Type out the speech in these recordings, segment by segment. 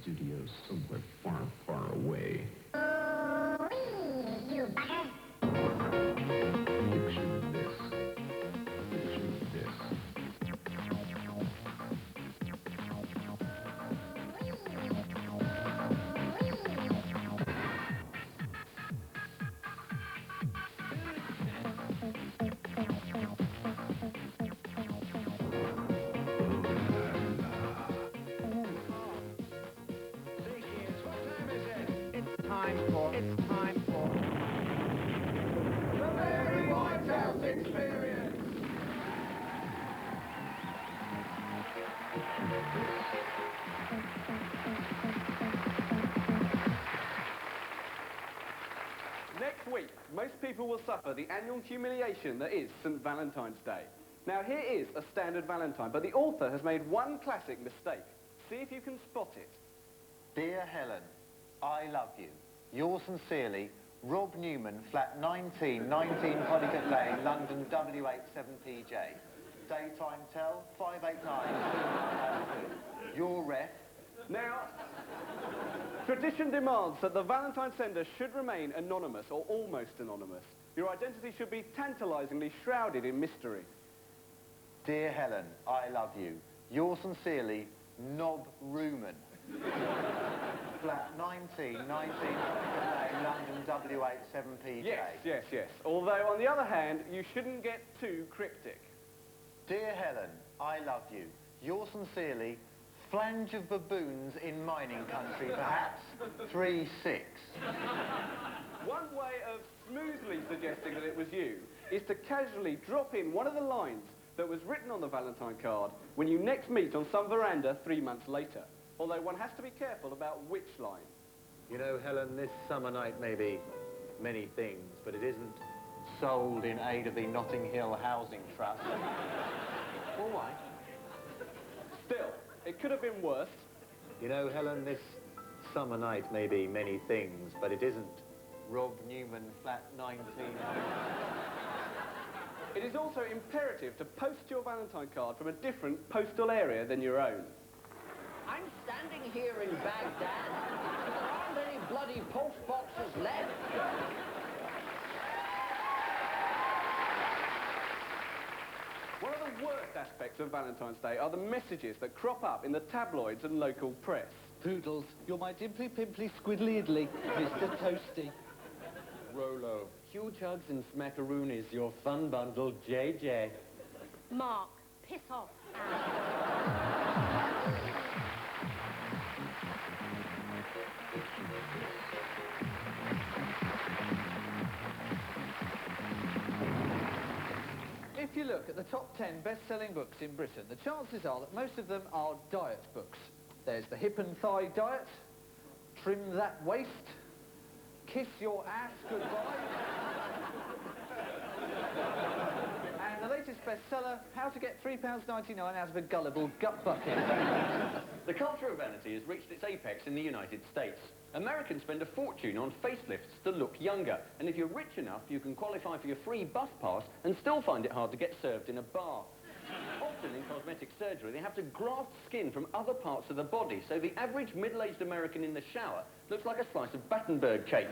studios somewhere far, far away. You bugger! Picture this. Picture this. It's time for the very Whitehouse experience. Next week, most people will suffer the annual humiliation that is St. Valentine's Day. Now, here is a standard Valentine, but the author has made one classic mistake. See if you can spot it. Dear Helen, I love you. Yours sincerely, Rob Newman, flat 19, 19 Polycat Lane, London, W87PJ. Daytime tell, 589. Your ref. Now, tradition demands that the Valentine sender should remain anonymous or almost anonymous. Your identity should be tantalizingly shrouded in mystery. Dear Helen, I love you. Yours sincerely, Nob Ruman. Flat 19, 19 Lane, London, W87PJ. Yes. Although, on the other hand, you shouldn't get too cryptic. Dear Helen, I love you. Yours sincerely, Flange of Baboons in Mining Country, perhaps 3-6. One way of smoothly suggesting that it was you is to casually drop in one of the lines that was written on the Valentine card when you next meet on some veranda 3 months later. Although one has to be careful about which line. You know, Helen, this summer night may be many things, but it isn't sold in aid of the Notting Hill Housing Trust. All right. Still, it could have been worse. You know, Helen, this summer night may be many things, but it isn't Rob Newman, flat 19. It is also imperative to post your Valentine card from a different postal area than your own. I'm standing here in Baghdad. There aren't any bloody post boxes left. One of the worst aspects of Valentine's Day are the messages that crop up in the tabloids and local press. Poodles, you're my dimply pimply squiddly idly, Mr. Toasty. Rolo, huge hugs and smackaroonies, your fun bundle, JJ. Mark, piss off. If you look at the top 10 best-selling books in Britain, the chances are that most of them are diet books. There's The Hip and Thigh Diet, Trim That Waist, Kiss Your Ass Goodbye, and the latest bestseller, How to Get £3.99 out of a Gullible Gut Bucket. The culture of vanity has reached its apex in the United States. Americans spend a fortune on facelifts to look younger, and if you're rich enough, you can qualify for your free bus pass and still find it hard to get served in a bar. Often in cosmetic surgery, they have to graft skin from other parts of the body, so the average middle-aged American in the shower looks like a slice of Battenberg cake.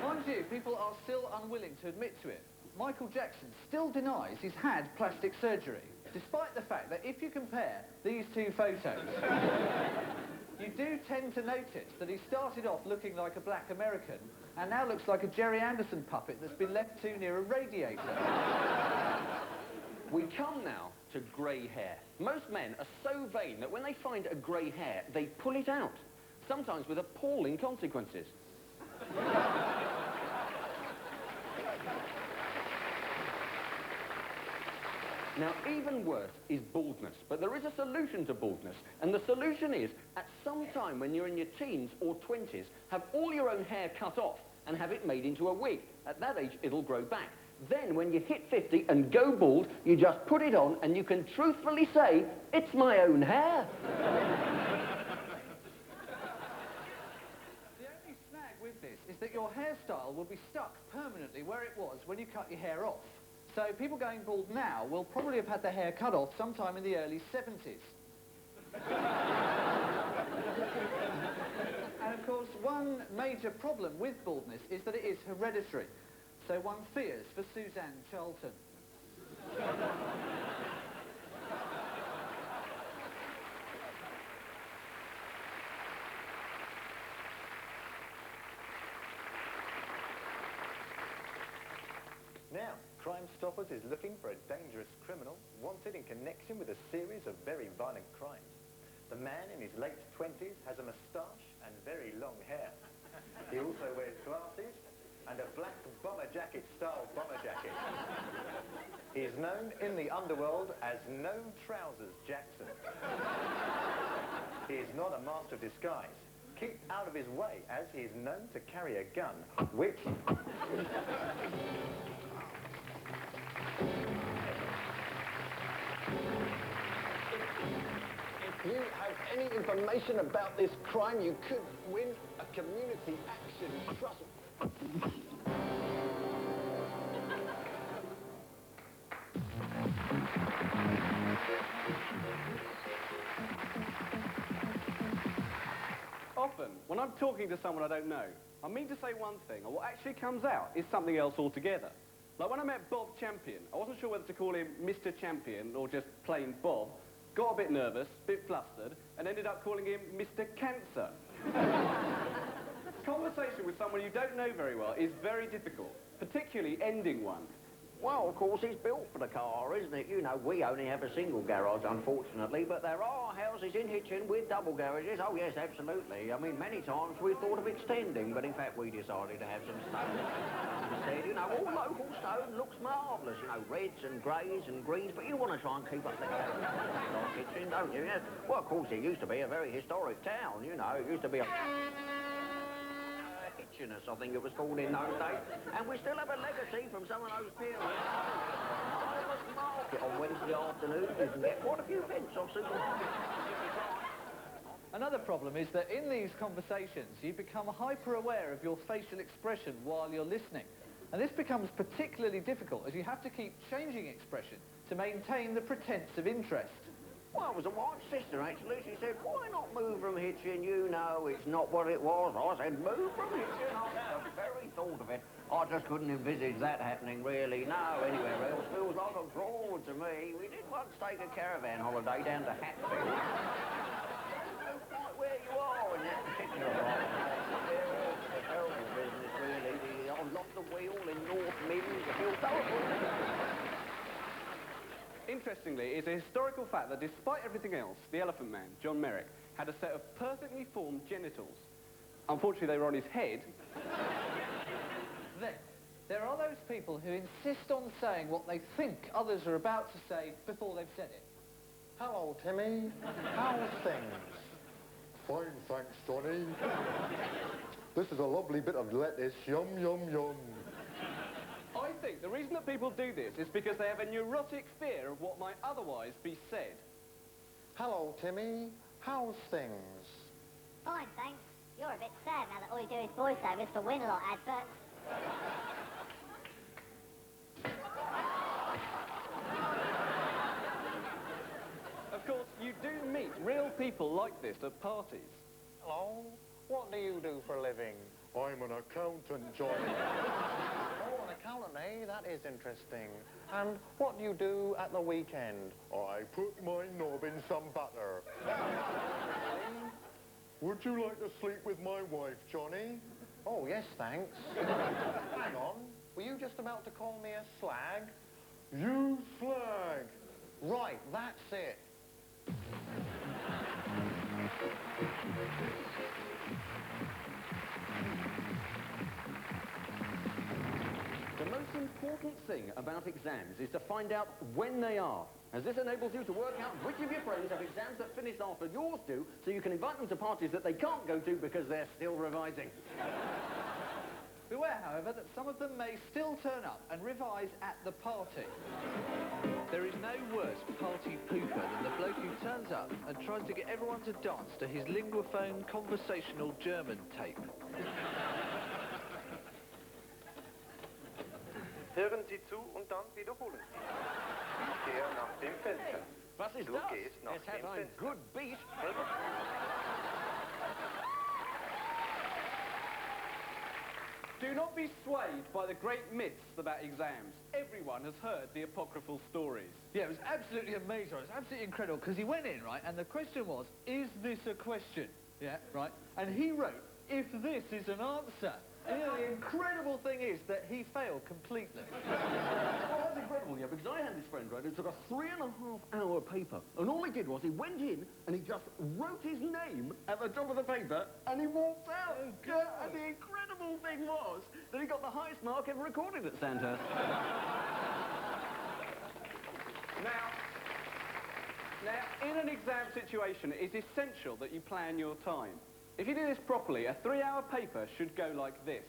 Mind you, people are still unwilling to admit to it. Michael Jackson still denies he's had plastic surgery, despite the fact that if you compare these two photos, you do tend to notice that he started off looking like a black American and now looks like a Jerry Anderson puppet that's been left too near a radiator. We come now to grey hair. Most men are so vain that when they find a grey hair, they pull it out, sometimes with appalling consequences. Now, even worse is baldness, but there is a solution to baldness, and the solution is, at some time when you're in your teens or 20s, have all your own hair cut off and have it made into a wig. At that age, it'll grow back. Then, when you hit 50 and go bald, you just put it on and you can truthfully say, it's my own hair. The only snag with this is that your hairstyle will be stuck permanently where it was when you cut your hair off. So people going bald now will probably have had their hair cut off sometime in the early 70s. major problem with baldness is that it is hereditary. So one fears for Suzanne Charlton. Now, Crime Stoppers is looking for a dangerous criminal wanted in connection with a series of very violent crimes. The man in his late 20s has a moustache and very long hair. He also wears glasses and a black bomber jacket style bomber jacket. He is known in the underworld as No Trousers Jackson. He is not a master of disguise. Keep out of his way, as he is known to carry a gun, which... If you have any information about this crime, you could win a community action trust. Often, when I'm talking to someone I don't know, I mean to say one thing, and what actually comes out is something else altogether. Like when I met Bob Champion, I wasn't sure whether to call him Mr. Champion or just plain Bob, got a bit nervous, a bit flustered, and ended up calling him Mr. Cancer. Conversation with someone you don't know very well is very difficult, particularly ending one. Well, of course, it's built for the car, isn't it? You know, we only have a single garage, unfortunately, but there are houses in Hitchin with double garages. Oh, yes, absolutely. I mean, many times we've thought of extending, but in fact we decided to have some stone instead. You know, all local stone looks marvellous, you know, reds and greys and greens, but you want to try and keep up the character of Hitchin, don't you? Yes. Well, of course, it used to be a very historic town, you know. It used to be a... I think it was called in those days, and we still have a legacy from some of those periods. Marvellous market on Wednesday afternoons. You can get quite a few pence off supermarkets. Another problem is that in these conversations you become hyper-aware of your facial expression while you're listening. And this becomes particularly difficult as you have to keep changing expression to maintain the pretense of interest. Well, it was a wife's sister, actually. She said, why not move from Hitchin? You know, it's not what it was. I said, move from Hitchin. I the very thought of it. I just couldn't envisage that happening, really. No, anywhere else feels like a draw to me. We did once take a caravan holiday down to Hatfield. I don't know quite where you are in that particular part. It's a terrible business, really. I lost the wheel in North Midlands. I feel terrible. Interestingly, it's a historical fact that despite everything else, the Elephant Man, John Merrick, had a set of perfectly formed genitals. Unfortunately, they were on his head. Then, there are those people who insist on saying what they think others are about to say before they've said it. Hello, Timmy. How's things? Fine, thanks, Johnny. This is a lovely bit of lettuce. Yum, yum, yum. I think the reason that people do this is because they have a neurotic fear of what might otherwise be said. Hello, Timmy. How's things? Fine, thanks. You're a bit sad now that all you do is voiceovers for Winlot adverts. Of course, you do meet real people like this at parties. Hello. What do you do for a living? I'm an accountant, Johnny. Oh, an accountant, eh? That is interesting. And what do you do at the weekend? I put my knob in some butter. Would you like to sleep with my wife, Johnny? Oh, yes, thanks. Hang on. Were you just about to call me a slag? You slag! Right, that's it. The most important thing about exams is to find out when they are, as this enables you to work out which of your friends have exams that finish after yours do, so you can invite them to parties that they can't go to because they're still revising. Beware, however, that some of them may still turn up and revise at the party. There is no worse party pooper than the bloke who turns up and tries to get everyone to dance to his linguaphone conversational German tape. Hören Sie zu und dann wiederholen Sie. Ich gehe nach dem Fenster. Was ist Du das? gehst nach Es hat dem ein Fenster. good beat. Do not be swayed by the great myths about exams. Everyone has heard the apocryphal stories. Yeah, it was absolutely amazing. It was absolutely incredible, because he went in, right, and the question was, is this a question? Yeah, right? And he wrote, if this is an answer. And you know, the incredible thing is that he failed completely. Well, that's incredible, yeah, because I had this friend, right, who took a 3.5-hour paper, and all he did was he went in and he just wrote his name at the top of the paper, and he walked out. Oh, God. And the incredible thing was that he got the highest mark ever recorded at Sandhurst. Now, in an exam situation, it's essential that you plan your time. If you do this properly, a 3-hour paper should go like this.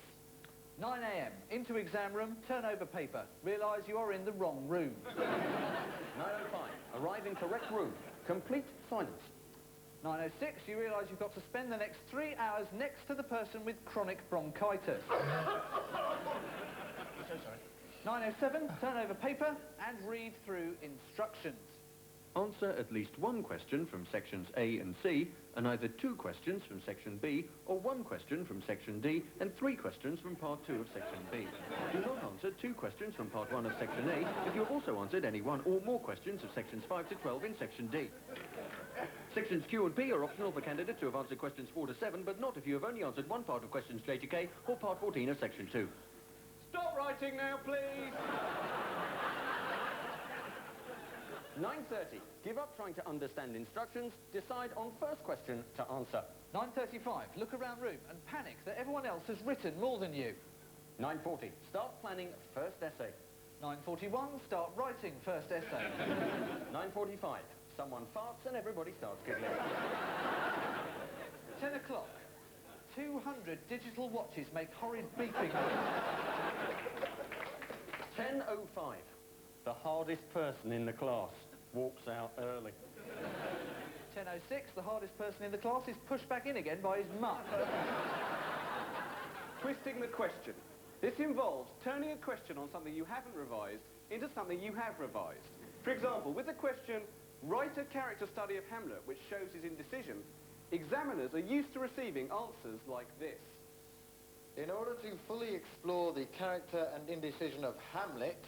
9 a.m. Into exam room, turn over paper. Realise you are in the wrong room. 9:05. Arrive in correct room. Complete silence. 9:06. You realise you've got to spend the next 3 hours next to the person with chronic bronchitis. 9:07. Turn over paper and read through instructions. Answer at least one question from sections A and C, and either 2 questions from section B, or 1 question from section D, and 3 questions from part 2 of section B. Do not answer 2 questions from part 1 of section A if you have also answered any 1 or more questions of sections 5 to 12 in section D. Sections Q and P are optional for candidates who have answered questions 4 to 7, but not if you have only answered 1 part of questions J to K or part 14 of section 2. Stop writing now, please! 9:30. Give up trying to understand instructions. Decide on first question to answer. 9:35. Look around room and panic that everyone else has written more than you. 9:40. Start planning first essay. 9:41. Start writing first essay. 9:45. Someone farts and everybody starts giggling. 10 o'clock. 200 digital watches make horrid beeping noises. 10:05. The hardest person in the class walks out early. 10:06. The hardest person in the class is pushed back in again by his mum. Twisting the question. This involves turning a question on something you haven't revised into something you have revised. For example, with the question, write a character study of Hamlet which shows his indecision, examiners are used to receiving answers like this. In order to fully explore the character and indecision of Hamlet,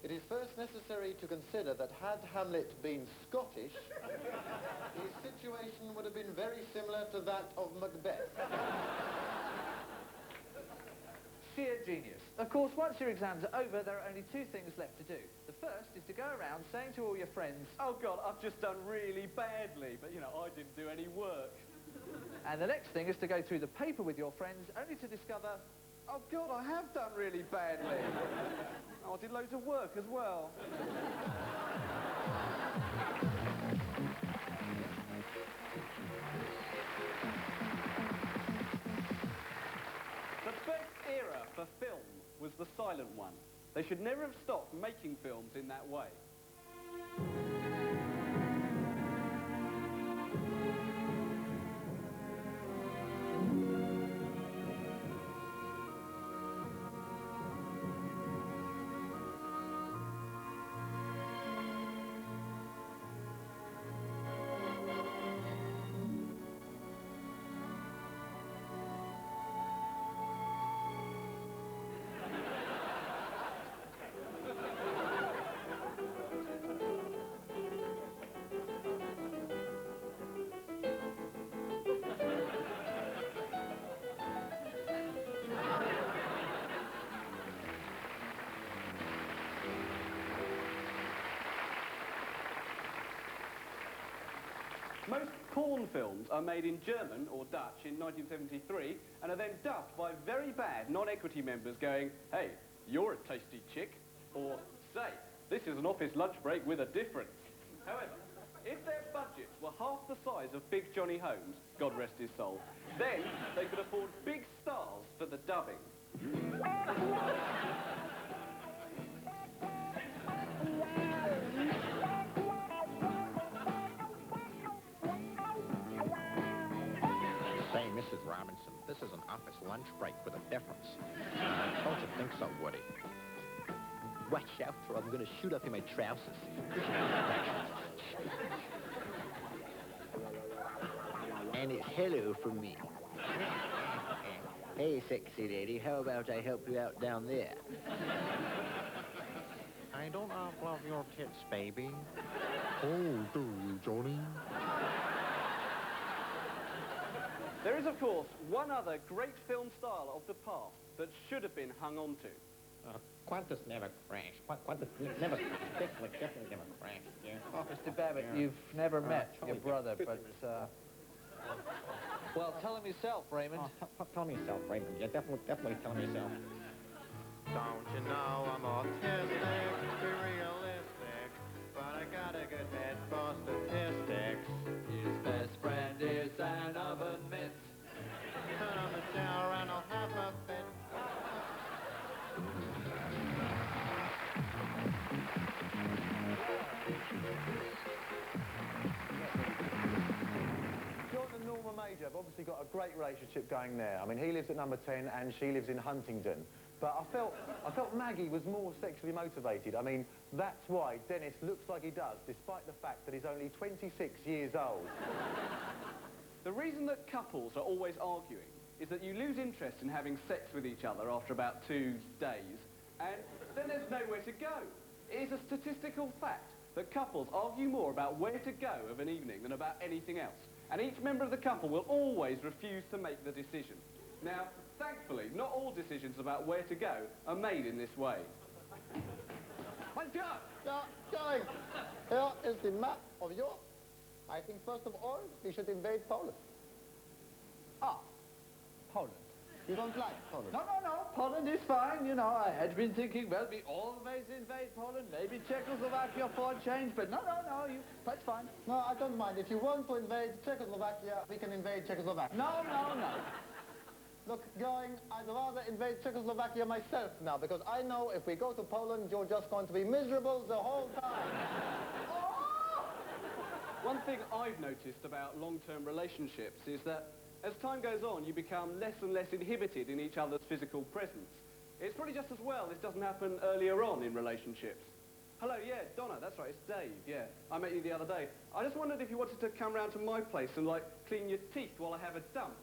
it is first necessary to consider that had Hamlet been Scottish, his situation would have been very similar to that of Macbeth. Sheer genius. Of course, once your exams are over, there are only 2 things left to do. The first is to go around saying to all your friends, oh God, I've just done really badly, but you know, I didn't do any work. And the next thing is to go through the paper with your friends, only to discover, oh God, I have done really badly. Oh, I did loads of work as well. The best era for film was the silent one. They should never have stopped making films in that way. Most porn films are made in German or Dutch in 1973 and are then dubbed by very bad non-equity members going, hey, you're a tasty chick, or say, this is an office lunch break with a difference. However, if their budgets were half the size of Big Johnny Holmes, God rest his soul, then they could afford big stars for the dubbing. Say, Mrs. Robinson, this is an office lunch break with a difference. Don't you think so, Woody? Watch out, or I'm going to shoot up in my trousers. And it's hello from me. Hey, sexy lady, how about I help you out down there? I don't love your tits, baby. Oh, do you, Johnny? There is, of course, one other great film style of the past that should have been hung on to. Qantas never crashed. Qantas never crashed. Definitely never crashed, yeah. Oh, Mr. Babbitt, you've never met your brother, but, well, tell him yourself, Raymond. Tell me yourself, Raymond. Yeah, definitely tell me yourself. Don't you know I'm autistic, be realistic, but I got a good head for statistics. His best friend is an oven mitt. Turn on the shower and I'll have a fit. John and Norma Major have obviously got a great relationship going there. I mean, he lives at number 10 and she lives in Huntingdon. But I felt Maggie was more sexually motivated. I mean, that's why Dennis looks like he does, despite the fact that he's only 26 years old. The reason that couples are always arguing is that you lose interest in having sex with each other after about 2 days, and then there's nowhere to go. It is a statistical fact that couples argue more about where to go of an evening than about anything else, and each member of the couple will always refuse to make the decision. Now, thankfully, not all decisions about where to go are made in this way. Yeah, darling, here is the map of Europe. I think, first of all, we should invade Poland. Ah, Poland. You don't like Poland? No. Poland is fine, you know. I had been thinking, well, we always invade Poland, maybe Czechoslovakia for a change, but no, that's fine. No, I don't mind. If you want to invade Czechoslovakia, we can invade Czechoslovakia. No. Look, going, I'd rather invade Czechoslovakia myself now, because I know if we go to Poland, you're just going to be miserable the whole time. One thing I've noticed about long-term relationships is that as time goes on, you become less and less inhibited in each other's physical presence. It's probably just as well this doesn't happen earlier on in relationships. Hello, yeah, Donna, that's right, it's Dave, yeah. I met you the other day. I just wondered if you wanted to come round to my place and, like, clean your teeth while I have a dump.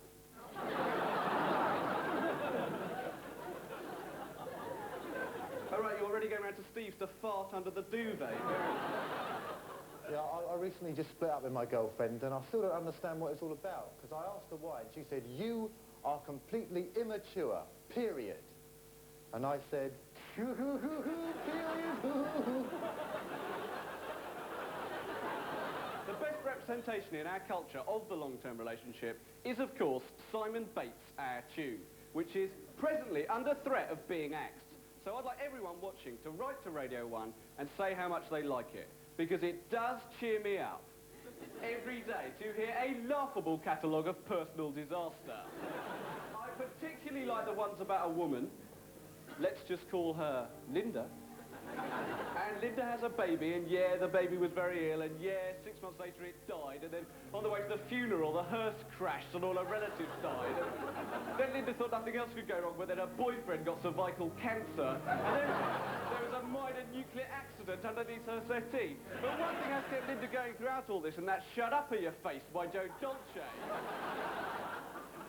All right, you're already going round to Steve's to fart under the duvet. Yeah, I recently just split up with my girlfriend, and I still don't understand what it's all about, because I asked her why, and she said, you are completely immature, period. And I said, period. The best representation in our culture of the long-term relationship is, of course, Simon Bates' Our Tune, which is presently under threat of being axed. So I'd like everyone watching to write to Radio 1 and say how much they like it, because it does cheer me up every day to hear a laughable catalogue of personal disaster. I particularly like the ones about a woman. Let's just call her Linda. And Linda has a baby, and yeah, the baby was very ill, and yeah, 6 months later it died, and then on the way to the funeral, the hearse crashed and all her relatives died. And then Linda thought nothing else could go wrong, but then her boyfriend got cervical cancer, and then there was a minor nuclear accident underneath her settee. But one thing has kept Linda going throughout all this, and that's Shut Up in Your Face by Joe Dolce.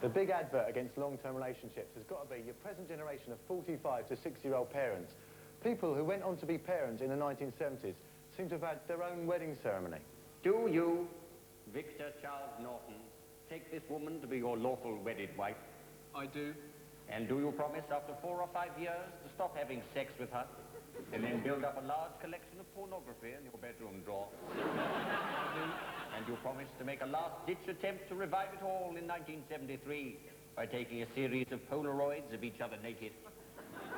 The big advert against long-term relationships has got to be your present generation of 45 to 60-year-old parents. People who went on to be parents in the 1970s seem to have had their own wedding ceremony. Do you, Victor Charles Norton, take this woman to be your lawful wedded wife? I do. And do you promise after 4 or 5 years to stop having sex with her? And then build up a large collection of pornography in your bedroom drawer? And you promise to make a last-ditch attempt to revive it all in 1973 by taking a series of Polaroids of each other naked.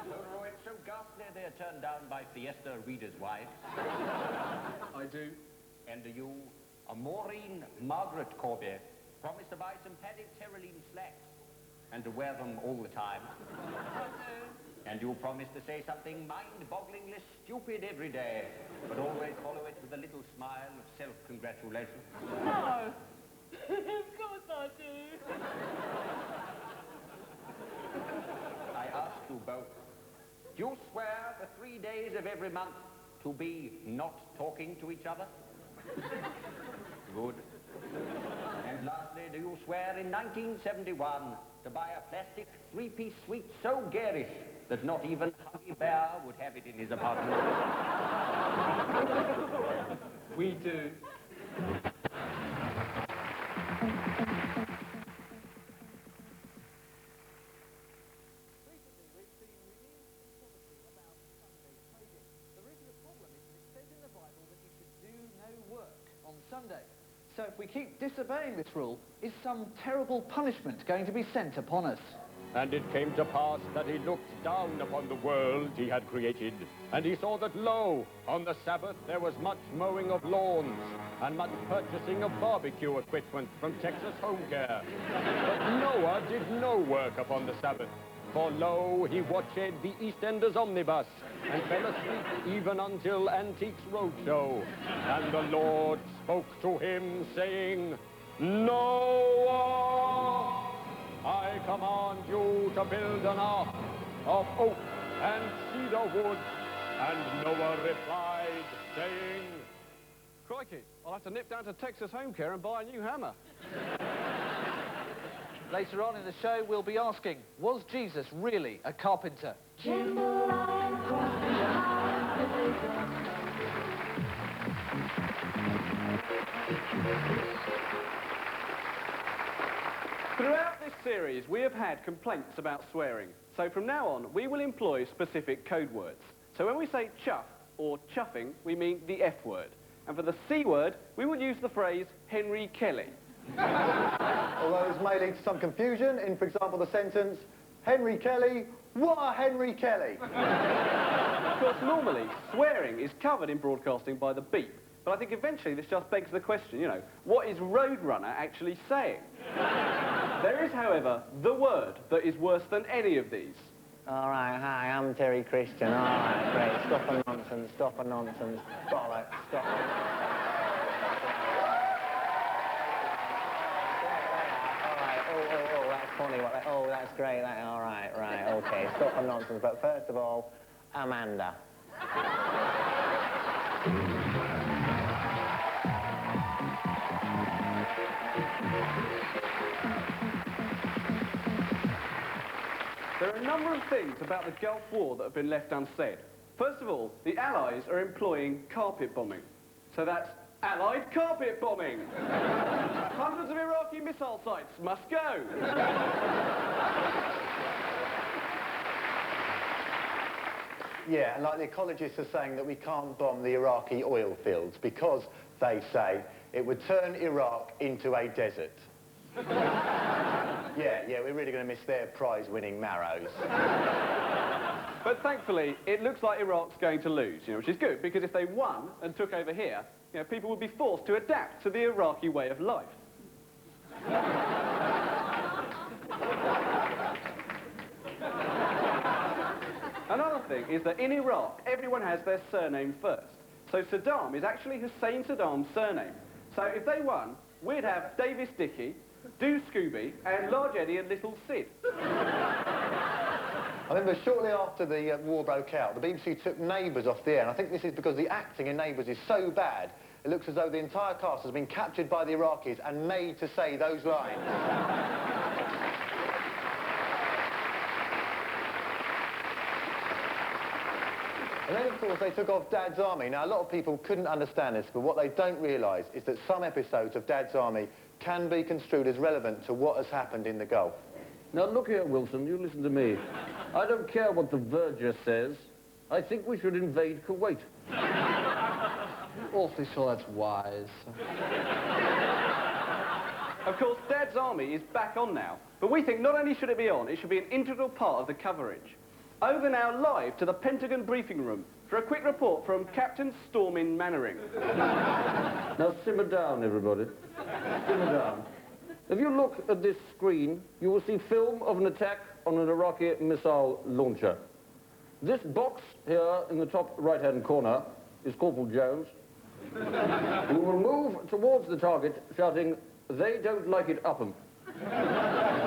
Polaroids so ghastly they are turned down by Fiesta readers' wives. I do. And do you, a Maureen Margaret Corbier, promise to buy some padded Tyrolean slacks and to wear them all the time? And you promise to say something mind-bogglingly stupid every day, but always follow it with a little smile of self-congratulation? No. Of course I do. I ask you both, do you swear for 3 days of every month to be not talking to each other? Good. And And lastly, do you swear in 1971 to buy a plastic three-piece suite so garish that not even Huggy Bear would have it in his apartment? We do. Sunday. So if we keep disobeying this rule, is some terrible punishment going to be sent upon us? And it came to pass that he looked down upon the world he had created, and he saw that, lo, on the Sabbath there was much mowing of lawns, and much purchasing of barbecue equipment from Texas Home Care. But Noah did no work upon the Sabbath, for lo, he watched the EastEnders omnibus, and fell asleep even until Antiques Roadshow. And the Lord spoke to him, saying, Noah, I command you to build an ark of oak and cedar wood. And Noah replied, saying, Crikey, I'll have to nip down to Texas Home Care and buy a new hammer. Later on in the show, we'll be asking, was Jesus really a carpenter? Throughout this series, we have had complaints about swearing. So from now on, we will employ specific code words. So when we say chuff or chuffing, we mean the F word. And for the C word, we will use the phrase Henry Kelly. Although this may lead to some confusion in, for example, the sentence, Henry Kelly, what a Henry Kelly? Of course, normally, swearing is covered in broadcasting by the beep. But I think eventually this just begs the question, you know, what is Roadrunner actually saying? There is, however, the word that is worse than any of these. All right, hi, I'm Terry Christian. All right, great. Stop a nonsense, stop a nonsense. Bollocks, stop it. Funny, oh, that's great, all right, okay, stop the nonsense, but first of all, Amanda. There are a number of things about the Gulf War that have been left unsaid. First of all, the Allies are employing carpet bombing. So that's Allied carpet bombing. Hundreds of Iraqi missile sites must go. Yeah, like the ecologists are saying that we can't bomb the Iraqi oil fields because, they say, it would turn Iraq into a desert. Yeah, we're really going to miss their prize-winning marrows. But thankfully, it looks like Iraq's going to lose, you know, which is good, because if they won and took over here, you know, people would be forced to adapt to the Iraqi way of life. Another thing is that in Iraq, everyone has their surname first. So Saddam is actually Hussein Saddam's surname. So if they won, we'd have Davis Dickey, Do Scooby, and Large Eddie and Little Sid. I remember shortly after the war broke out, the BBC took Neighbours off the air, and I think this is because the acting in Neighbours is so bad, it looks as though the entire cast has been captured by the Iraqis and made to say those lines. And then, of course, they took off Dad's Army. Now, a lot of people couldn't understand this, but what they don't realise is that some episodes of Dad's Army can be construed as relevant to what has happened in the Gulf. Now, look here, Wilson, you listen to me. I don't care what the Verger says. I think we should invade Kuwait. Awfully sure that's wise. Of course, Dad's Army is back on now, but we think not only should it be on, it should be an integral part of the coverage. Over now, live to the Pentagon briefing room for a quick report from Captain Stormin Mannering. Now, simmer down, everybody. Simmer down. If you look at this screen, you will see film of an attack on an Iraqi missile launcher. This box here in the top right-hand corner is Corporal Jones, who will move towards the target shouting, "They don't like it up 'em."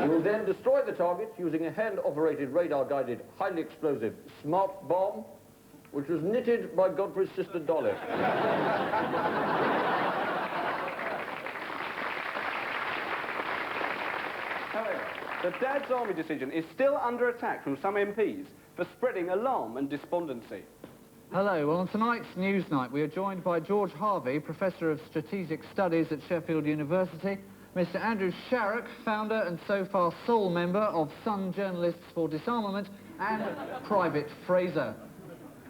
He will then destroy the target using a hand-operated, radar-guided, highly explosive smart bomb, which was knitted by Godfrey's sister Dolly. However, the Dad's Army decision is still under attack from some MPs for spreading alarm and despondency. Hello, well on tonight's Newsnight we are joined by George Harvey, Professor of Strategic Studies at Sheffield University, Mr Andrew Sharrock, founder and so far sole member of Sun Journalists for Disarmament, and Private Fraser.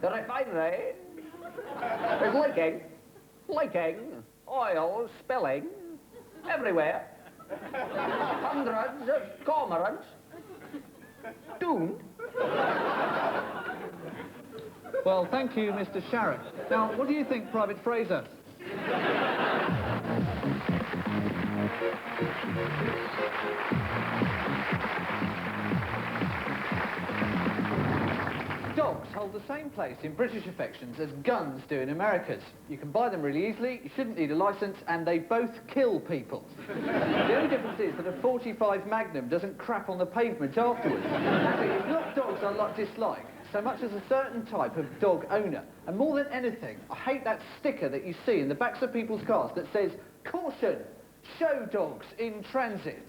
The refinery is leaking, oil spilling everywhere. Hundreds of cormorants doomed. Well, thank you, Mr Sharrock. Now, what do you think, Private Fraser? Dogs hold the same place in British affections as guns do in America's. You can buy them really easily, you shouldn't need a licence, and they both kill people. The only difference is that a 45 Magnum doesn't crap on the pavement afterwards. Actually, it's not dogs I dislike so much as a certain type of dog owner. And more than anything, I hate that sticker that you see in the backs of people's cars that says, "Caution, show dogs in transit."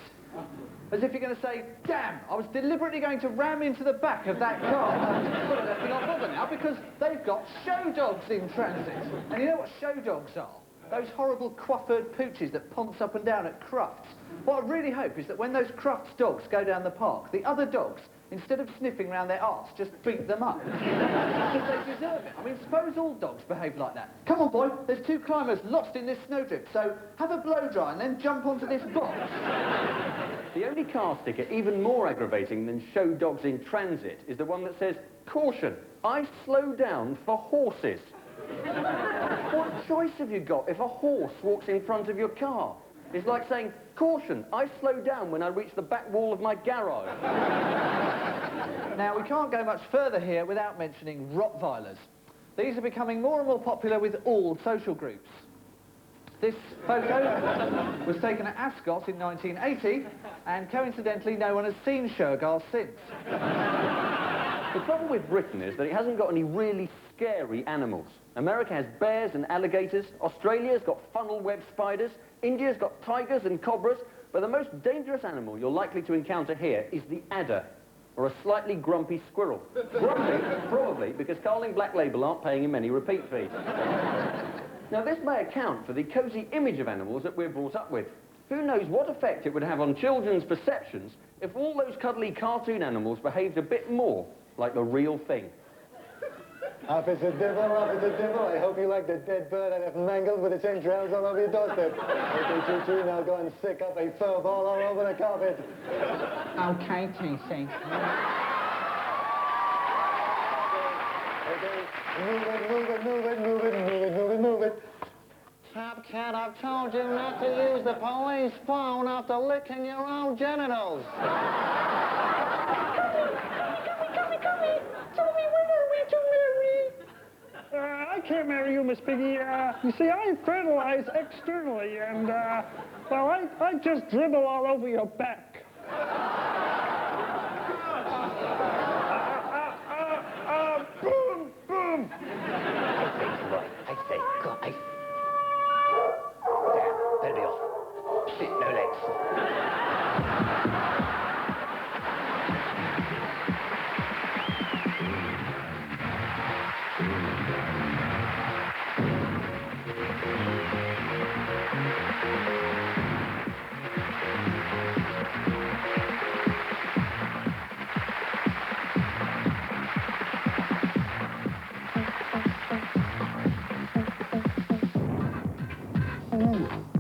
As if you're going to say, damn, I was deliberately going to ram into the back of that car. But I don't think I'll bother now because they've got show dogs in transit. And you know what show dogs are? Those horrible coiffured pooches that ponce up and down at Crufts. What I really hope is that when those Crufts dogs go down the park, the other dogs, instead of sniffing round their arse, just beat them up. Because they deserve it. I mean, suppose all dogs behave like that. Come on, boy, there's 2 climbers lost in this snowdrift, so have a blow-dry and then jump onto this box. The only car sticker even more aggravating than show dogs in transit is the one that says, "Caution, I slow down for horses." What choice have you got if a horse walks in front of your car? It's like saying, "Caution, I slow down when I reach the back wall of my garage." Now, we can't go much further here without mentioning Rottweilers. These are becoming more and more popular with all social groups. This photo was taken at Ascot in 1980, and coincidentally no one has seen Shergar since. The trouble with Britain is that it hasn't got any really scary animals. America has bears and alligators, Australia's got funnel-web spiders, India's got tigers and cobras, but the most dangerous animal you're likely to encounter here is the adder, or a slightly grumpy squirrel. Grumpy, probably, because Carling Black Label aren't paying him any repeat fees. Now, this may account for the cosy image of animals that we're brought up with. Who knows what effect it would have on children's perceptions if all those cuddly cartoon animals behaved a bit more like the real thing. Officer Dibble, I hope you like the dead bird I left mangled with its entrails all over your doorstep. Okay, choo-choo, now go and stick up a fur ball all over the carpet. Okay, TC. Move it. Top cat, I've told you not to use the police phone after licking your own genitals. I can't marry you, Miss Piggy. You see, I fertilize externally, and, well, I just dribble all over your back. Boom, boom. I say, go, I... There, better be off. Sit, no legs. Ooh.